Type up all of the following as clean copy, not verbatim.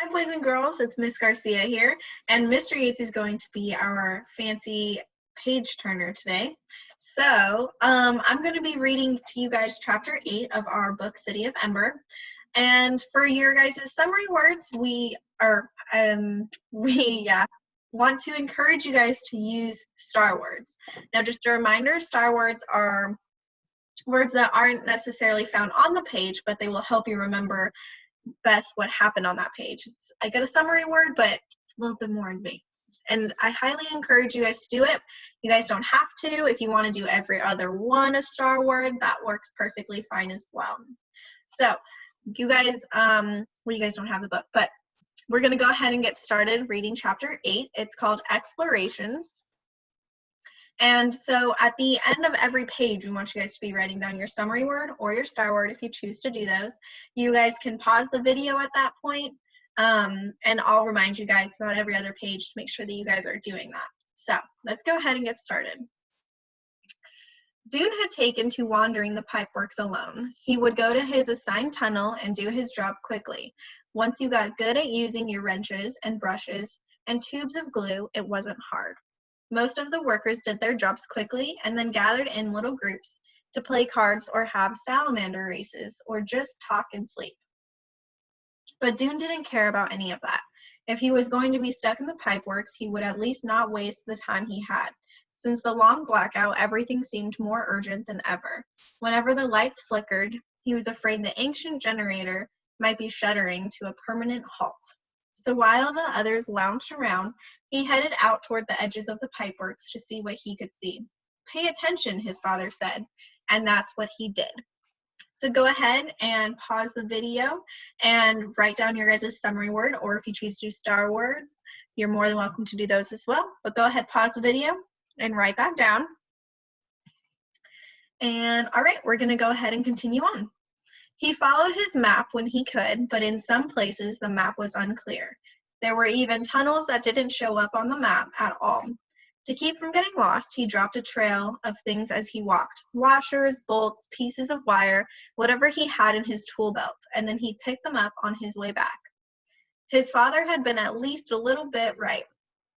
Hi, boys and girls. It's Miss Garcia here, and Mr. Yates is going to be our fancy page turner today. So I'm going to be reading to you guys Chapter 8 of our book, City of Ember. And for your guys' summary words, we want to encourage you guys to use star words. Now, just a reminder, star words are words that aren't necessarily found on the page, but they will help you remember best what happened on that page. I got a summary word, but it's a little bit more advanced. And I highly encourage you guys to do it. You guys don't have to. If you want to do every other one a star word, that works perfectly fine as well. So you guys, you guys don't have the book, but we're going to go ahead and get started reading Chapter 8. It's called Explorations. And so at the end of every page, we want you guys to be writing down your summary word or your star word if you choose to do those. You guys can pause the video at that point, and I'll remind you guys about every other page to make sure that you guys are doing that. So let's go ahead and get started. Dune had taken to wandering the pipeworks alone. He would go to his assigned tunnel and do his job quickly. Once you got good at using your wrenches and brushes and tubes of glue, it wasn't hard. Most of the workers did their jobs quickly and then gathered in little groups to play cards or have salamander races or just talk and sleep. But Dune didn't care about any of that. If he was going to be stuck in the pipeworks, he would at least not waste the time he had. Since the long blackout, everything seemed more urgent than ever. Whenever the lights flickered, he was afraid the ancient generator might be shuddering to a permanent halt. So while the others lounged around, he headed out toward the edges of the pipeworks to see what he could see. Pay attention, his father said, and that's what he did. So go ahead and pause the video and write down your guys' summary word, or if you choose to do star words, you're more than welcome to do those as well. But go ahead, pause the video and write that down. And all right, we're going to go ahead and continue on. He followed his map when he could, but in some places the map was unclear. There were even tunnels that didn't show up on the map at all. To keep from getting lost, he dropped a trail of things as he walked: washers, bolts, pieces of wire, whatever he had in his tool belt, and then he picked them up on his way back. His father had been at least a little bit right.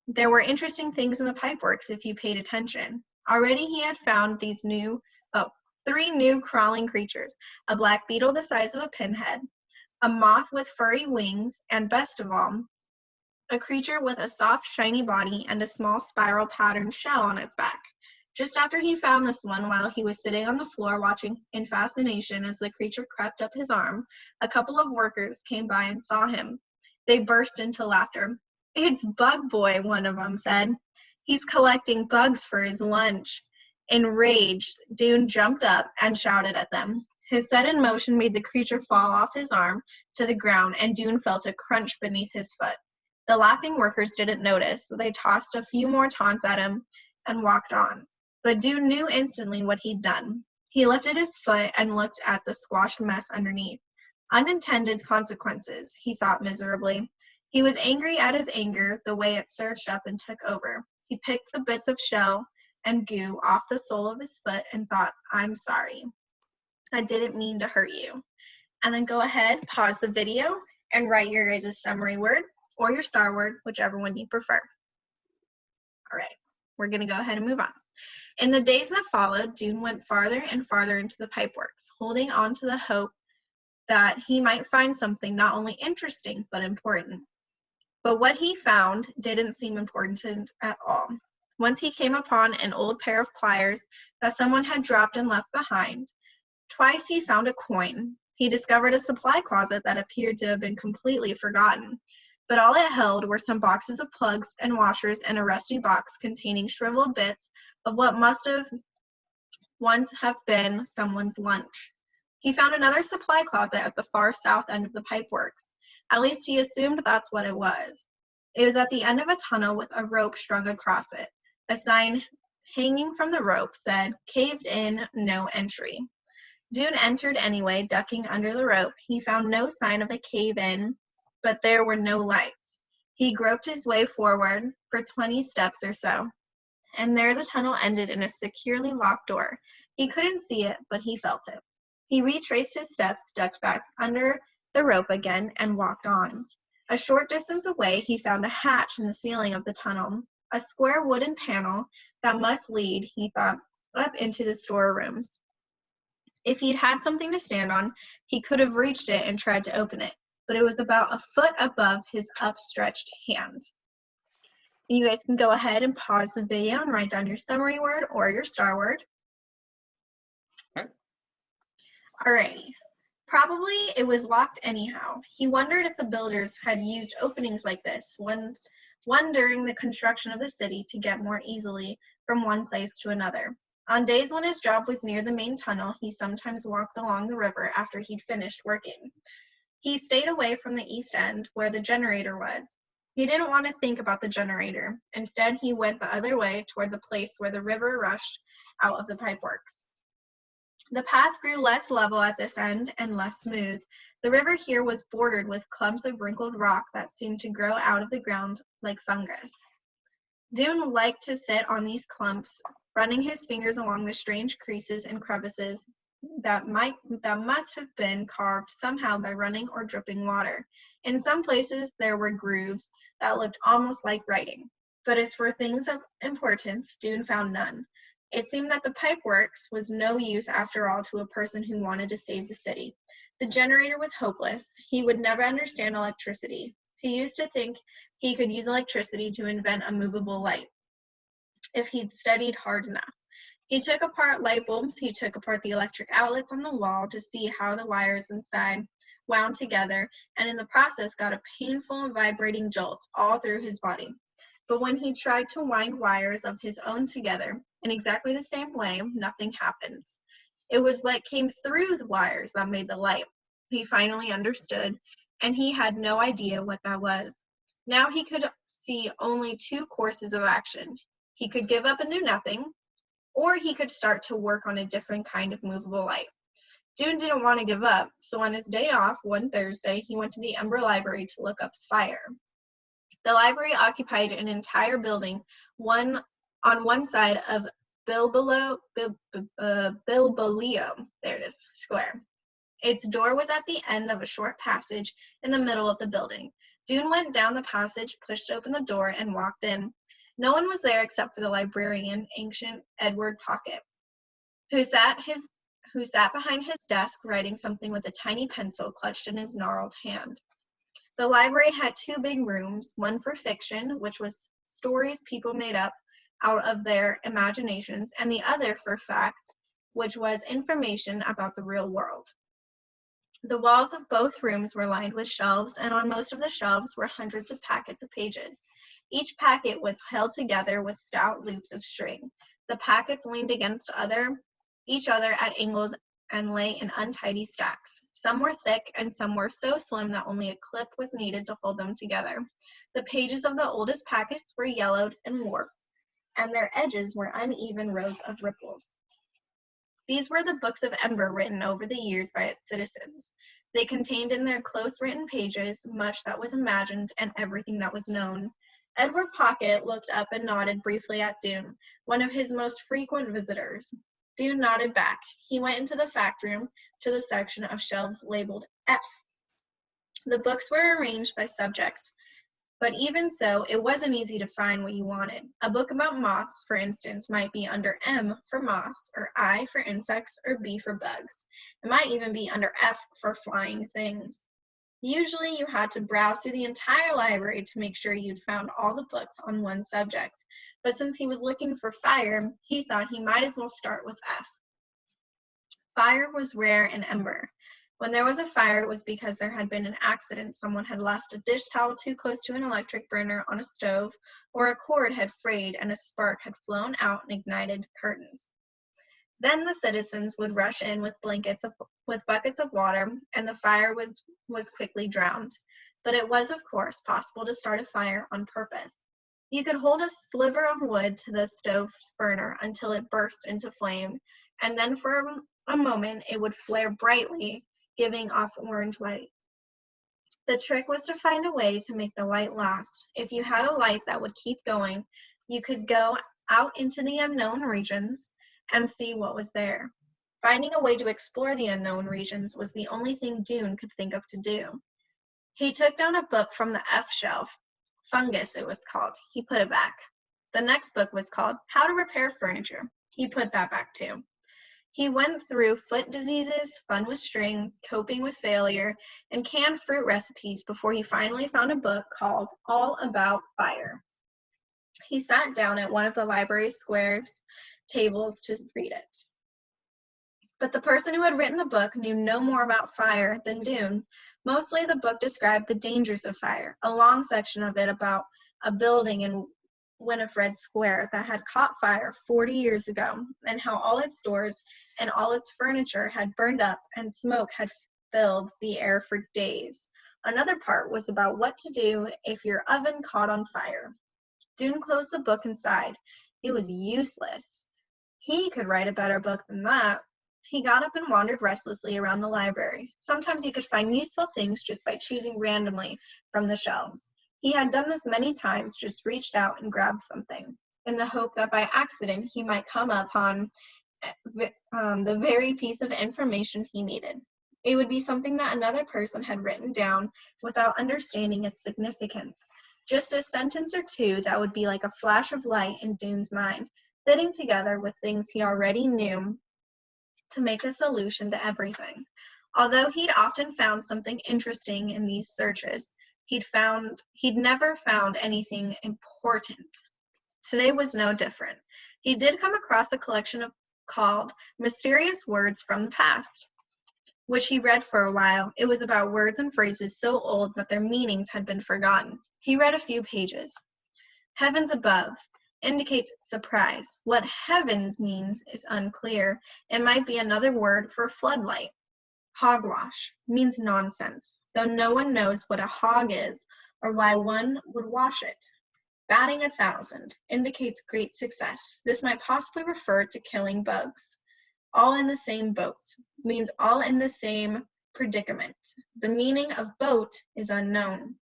There were interesting things in the pipeworks if you paid attention. Already he had found three new crawling creatures: a black beetle the size of a pinhead, a moth with furry wings, and best of all, a creature with a soft, shiny body and a small spiral-patterned shell on its back. Just after he found this one, while he was sitting on the floor watching in fascination as the creature crept up his arm, a couple of workers came by and saw him. They burst into laughter. "It's Bug Boy," one of them said. "He's collecting bugs for his lunch." Enraged, Dune jumped up and shouted at them. His sudden motion made the creature fall off his arm to the ground, and Dune felt a crunch beneath his foot. The laughing workers didn't notice, so they tossed a few more taunts at him and walked on. But Dune knew instantly what he'd done. He lifted his foot and looked at the squashed mess underneath. Unintended consequences, he thought miserably. He was angry at his anger, the way it surged up and took over. He picked the bits of shell and goo off the sole of his foot and thought, "I'm sorry. I didn't mean to hurt you." And then go ahead, pause the video, and write your guys' summary word or your star word, whichever one you prefer. All right, we're going to go ahead and move on. In the days that followed, Dune went farther and farther into the pipeworks, holding on to the hope that he might find something not only interesting, but important. But what he found didn't seem important at all. Once he came upon an old pair of pliers that someone had dropped and left behind. Twice he found a coin. He discovered a supply closet that appeared to have been completely forgotten, but all it held were some boxes of plugs and washers and a rusty box containing shriveled bits of what must have once have been someone's lunch. He found another supply closet at the far south end of the pipeworks. At least he assumed that's what it was. It was at the end of a tunnel with a rope strung across it. A sign hanging from the rope said, "Caved in, no entry." Dune entered anyway, ducking under the rope. He found no sign of a cave-in, but there were no lights. He groped his way forward for 20 steps or so, and there the tunnel ended in a securely locked door. He couldn't see it, but he felt it. He retraced his steps, ducked back under the rope again, and walked on. A short distance away, he found a hatch in the ceiling of the tunnel, a square wooden panel that must lead, he thought, up into the storerooms. If he'd had something to stand on, he could have reached it and tried to open it, but it was about a foot above his upstretched hand. You guys can go ahead and pause the video and write down your summary word or your star word. Okay. Alrighty. Probably it was locked anyhow. He wondered if the builders had used openings like this, one during the construction of the city, to get more easily from one place to another. On days when his job was near the main tunnel, he sometimes walked along the river after he'd finished working. He stayed away from the east end, where the generator was. He didn't want to think about the generator. Instead, he went the other way toward the place where the river rushed out of the pipeworks. The path grew less level at this end and less smooth. The river here was bordered with clumps of wrinkled rock that seemed to grow out of the ground like fungus. Dune liked to sit on these clumps, running his fingers along the strange creases and crevices that must have been carved somehow by running or dripping water. In some places there were grooves that looked almost like writing, but as for things of importance, Dune found none. It seemed that the pipeworks was no use after all to a person who wanted to save the city. The generator was hopeless. He would never understand electricity. He used to think he could use electricity to invent a movable light, if he'd studied hard enough. He took apart light bulbs, he took apart the electric outlets on the wall to see how the wires inside wound together, and in the process got a painful vibrating jolt all through his body. But when he tried to wind wires of his own together in exactly the same way, nothing happened. It was what came through the wires that made the light. He finally understood, and he had no idea what that was. Now he could see only two courses of action. He could give up and do nothing, or he could start to work on a different kind of movable light. Dune didn't want to give up, so on his day off, one Thursday, he went to the Ember Library to look up fire. The library occupied an entire building, on one side of Bilboleo, there it is, square. Its door was at the end of a short passage in the middle of the building. Dune went down the passage, pushed open the door, and walked in. No one was there except for the librarian, ancient Edward Pocket, who sat behind his desk writing something with a tiny pencil clutched in his gnarled hand. The library had two big rooms, one for fiction, which was stories people made up out of their imaginations, and the other for fact, which was information about the real world. The walls of both rooms were lined with shelves, and on most of the shelves were hundreds of packets of pages. Each packet was held together with stout loops of string. The packets leaned against each other at angles and lay in untidy stacks. Some were thick, and some were so slim that only a clip was needed to hold them together. The pages of the oldest packets were yellowed and warped, and their edges were uneven rows of ripples. These were the books of Ember written over the years by its citizens. They contained in their close-written pages much that was imagined and everything that was known. Edward Pocket looked up and nodded briefly at Dune, one of his most frequent visitors. Dune nodded back. He went into the fact room to the section of shelves labeled F. The books were arranged by subject, but even so, it wasn't easy to find what you wanted. A book about moths, for instance, might be under M for moths, or I for insects, or B for bugs. It might even be under F for flying things. Usually you had to browse through the entire library to make sure you'd found all the books on one subject. But since he was looking for fire, he thought he might as well start with F. Fire was rare in Ember. When there was a fire, it was because there had been an accident. Someone had left a dish towel too close to an electric burner on a stove, or a cord had frayed and a spark had flown out and ignited curtains. Then the citizens would rush in with buckets of water, and the fire was quickly drowned. But it was, of course, possible to start a fire on purpose. You could hold a sliver of wood to the stove burner until it burst into flame, and then for a moment it would flare brightly, giving off orange light. The trick was to find a way to make the light last. If you had a light that would keep going, you could go out into the unknown regions and see what was there. Finding a way to explore the unknown regions was the only thing Dune could think of to do. He took down a book from the F shelf. Fungus, it was called. He put it back. The next book was called How to Repair Furniture. He put that back too. He went through foot diseases, fun with string, coping with failure, and canned fruit recipes before he finally found a book called All About Fire. He sat down at one of the library square's tables to read it. But the person who had written the book knew no more about fire than Dune. Mostly the book described the dangers of fire, a long section of it about a building in Winifred Square that had caught fire 40 years ago, and how all its doors and all its furniture had burned up and smoke had filled the air for days. Another part was about what to do if your oven caught on fire. Dune closed the book and sighed. It was useless. He could write a better book than that. He got up and wandered restlessly around the library. Sometimes he could find useful things just by choosing randomly from the shelves. He had done this many times, just reached out and grabbed something, in the hope that by accident he might come upon the very piece of information he needed. It would be something that another person had written down without understanding its significance. Just a sentence or two that would be like a flash of light in Dune's mind, fitting together with things he already knew to make a solution to everything. Although he'd often found something interesting in these searches, he'd never found anything important. Today was no different. He did come across a collection called Mysterious Words from the Past, which he read for a while. It was about words and phrases so old that their meanings had been forgotten. He read a few pages. Heavens above indicates surprise. What heavens means is unclear. It might be another word for floodlight. Hogwash means nonsense, though no one knows what a hog is or why one would wash it. Batting 1,000 indicates great success. This might possibly refer to killing bugs. All in the same boat means all in the same predicament. The meaning of boat is unknown.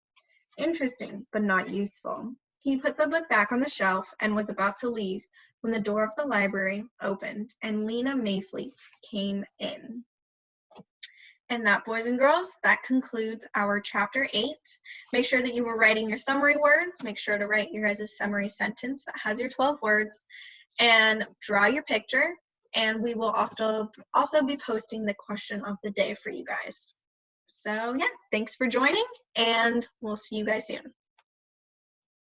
Interesting, but not useful. He put the book back on the shelf and was about to leave when the door of the library opened and Lena Mayfleet came in. And that, boys and girls, that concludes our chapter 8. Make sure that you were writing your summary words. Make sure to write your guys' summary sentence that has your 12 words and draw your picture. And we will also be posting the question of the day for you guys. So yeah, thanks for joining and we'll see you guys soon.